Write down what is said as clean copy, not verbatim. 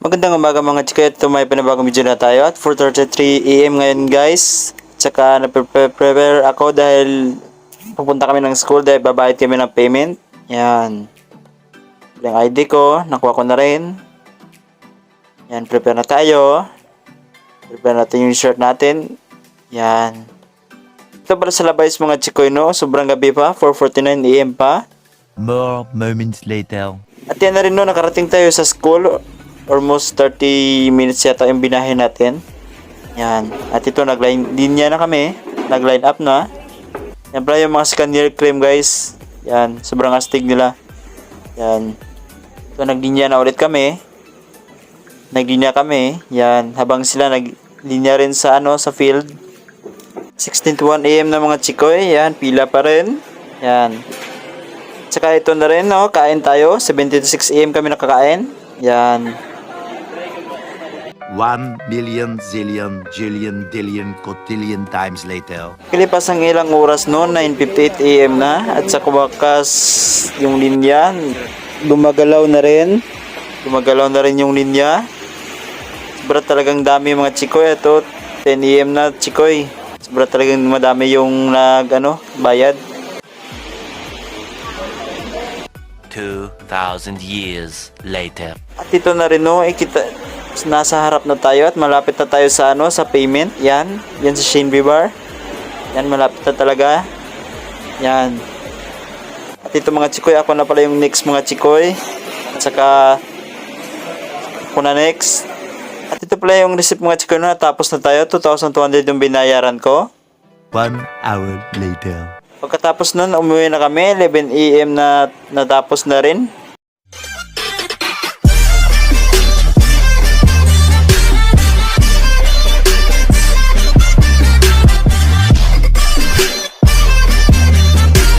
Magandang umaga mga chika, ito may panibagong video na tayo at 4:33 AM ngayon guys. Tsaka prepare ako dahil pupunta kami ng school dahil babayad kami ng payment. Yan. Yung ID ko, nakuha ko na rin. Yan, prepare na tayo. Prepare natin yung shirt natin. Yan. Ito para sa labays mga chikoy no, sobrang gabi pa, 4:49 AM pa. More moments later. At yan na rin no, nakarating tayo sa school. Almost 30 minutes yata yung binahin natin. Yan. At ito, linya na kami. Nag-line up na. Yan pala yung mga scanner cream guys. Yan. Sobrang astig nila. Yan. Ito, naglinya na ulit kami. Naglinya kami. Yan. Habang sila naglinya rin sa sa field. 16:01 AM na mga chikoy. Yan. Pila pa rin. Yan. Tsaka ito na rin no. Kain tayo. 7:06 AM kami nakakain. Yan. 1 million zillion jillion dillion cotillion times later. Kilipas ang ilang oras noon, 9:58 AM na at sa wakas yung linya gumagalaw na rin. Gumagalaw na rin yung linya. Sobra talagang dami mga chikoy. Ito 10 AM na chikoy. Sobra talagang madami yung bayad. 2,000 years later. At ito na rin no, nasa harap na tayo at malapit na tayo sa sa payment. Yan sa Shinbi Bar. Yan, malapit na talaga. Yan. At ito mga chikoy, ako na pala yung next mga chikoy. At saka ako na next. At ito pala yung receipt mga chikoy na tapos na tayo. 2,200 yung binayaran ko. 1 hour later. Pagkatapos nun, umuwi na kami. 11 AM na natapos na rin.